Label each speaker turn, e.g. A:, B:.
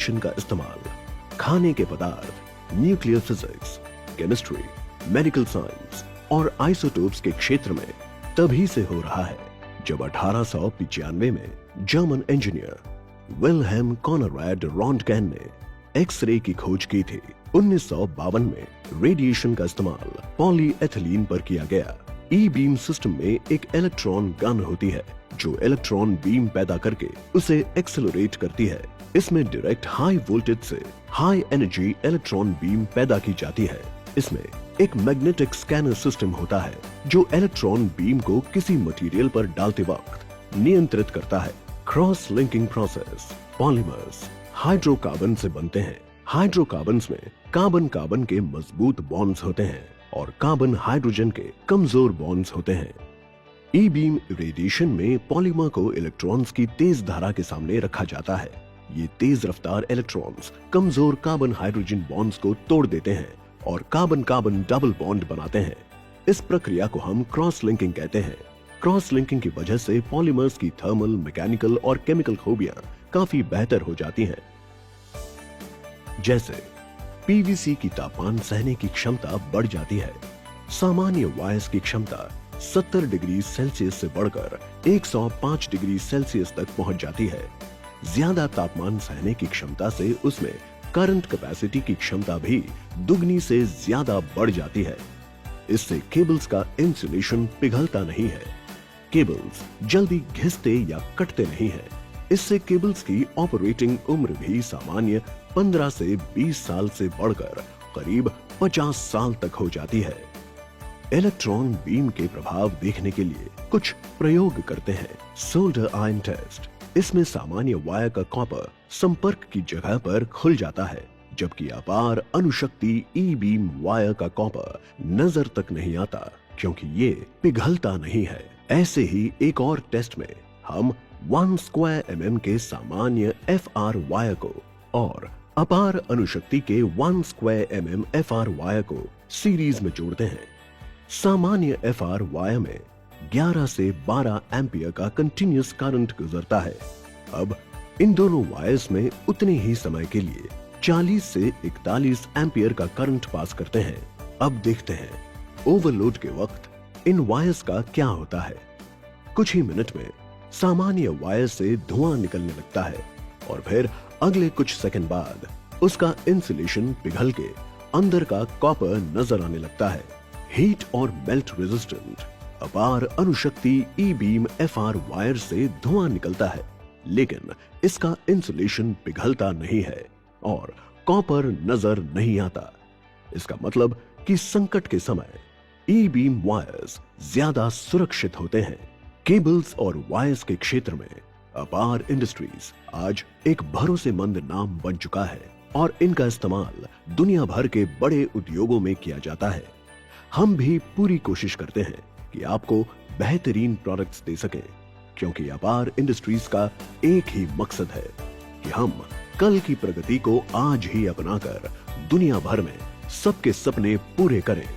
A: Radiation का इस्तेमाल खाने के पदार्थ, nuclear physics, chemistry, medical science और आइसोटोप्स के क्षेत्र में तभी से हो रहा है जब 1895 में German engineer Wilhelm Conrad Roentgen ने एक्सरे की खोज की थी। 1952 में रेडिएशन का इस्तेमाल पॉलीएथिलीन पर किया गया। ई बीम सिस्टम में एक इलेक्ट्रॉन गन होती है जो इलेक्ट्रॉन बीम पैदा करके उसे एक्सेलरेट करती है। इसमें डायरेक्ट हाई वोल्टेज से हाई एनर्जी इलेक्ट्रॉन बीम पैदा की जाती है। इसमें एक मैग्नेटिक स्कैनर सिस्टम होता है जो इलेक्ट्रॉन बीम को किसी मटेरियल पर डालते वक्त नियंत्रित करता है। Cross linking process. Polymers hydrocarbon से बनते हैं। हाइड्रोकार्बन्स में कार्बन कार्बन के मजबूत बॉन्ड्स होते हैं और कार्बन हाइड्रोजन के कमजोर बॉन्ड्स होते हैं। ई बीम रेडिएशन में पॉलीमर को इलेक्ट्रॉन्स की तेज धारा के सामने रखा जाता है। ये तेज रफ्तार इलेक्ट्रॉन्स कमजोर कार्बन हाइड्रोजन बॉन्ड्स को तोड़ देते हैं और कार्बन कार्बन डबल बॉन्ड बनाते हैं। इस प्रक्रिया को हम क्रॉस लिंकिंग कहते हैं। क्रॉस लिंकिंग की वजह से पॉलीमर्स की थर्मल, मैकेनिकल और केमिकल खूबियां काफी बेहतर हो जाती हैं। जैसे पीवीसी की तापमान सहने की क्षमता बढ़ जाती है। सामान्य वायर्स की क्षमता 70 डिग्री सेल्सियस से बढ़कर 105 डिग्री सेल्सियस तक पहुंच जाती है। ज्यादा तापमान सहने की क्षमता से उसमें करंट कैपेसिटी की क्षमता भी दुगनी से ज्यादा बढ़ जाती है। इससे केबल्स का इंसुलेशन पिघलता नहीं है। केबल्स जल्दी घिसते या कटते नहीं है। इससे केबल्स की ऑपरेटिंग उम्र भी सामान्य 15 से 20 साल से बढ़कर करीब 50 साल तक हो जाती है। इलेक्ट्रॉन बीम के प्रभाव देखने के लिए कुछ प्रयोग करते हैं। Solder iron test. इसमें सामान्य वायर का कॉपर संपर्क की जगह पर खुल जाता है, जबकि अपार अणुशक्ति ई बीम वायर का कॉपर नजर तक नहीं आता क्योंकि ये पिघलता नहीं है। ऐसे ही एक और टेस्ट में हम 1 स्क्वायर mm के सामान्य FR वायर को और अपार अणुशक्ति के 1 स्क्वायर mm FR वायर को सीरीज में जोड़ते हैं। सामान्य FR वायर में 11 से 12 एम्पियर का कंटिन्यूअस करंट गुजरता है। अब इन दोनों वायर्स में उतने ही समय के लिए 40 से 41 एम्पियर का करंट पास करते हैं। अब देखते हैं ओवरलोड के वक्त इन वायर्स का क्या होता है। कुछ ही मिनट में सामान्य वायर से धुआं निकलने लगता है और फिर अगले कुछ सेकंड बाद उसका इंसुलेशन पिघल के अंदर का कॉपर नजर आने लगता है। हीट और मेल्ट रेजिस्टेंट अपार अणुशक्ति ई बीम FR वायर से धुआं निकलता है, लेकिन इसका इंसुलेशन पिघलता नहीं है और कॉपर नजर नहीं आता। इसका मतलब कि संकट के समय ई बीम वायर्स ज्यादा सुरक्षित होते हैं। केबल्स और वायर्स के क्षेत्र में अपार इंडस्ट्रीज आज एक भरोसेमंद नाम बन चुका है और इनका इस्तेमाल दुनिया भर के बड़े उद्योगों में किया जाता है। हम भी पूरी कोशिश करते हैं कि आपको बेहतरीन प्रोडक्ट्स दे सकें, क्योंकि अपार इंडस्ट्रीज का एक ही मकसद है कि हम कल की प्रगति को आज ही अपनाकर दुनिया भर में सबके सपने पूरे करें।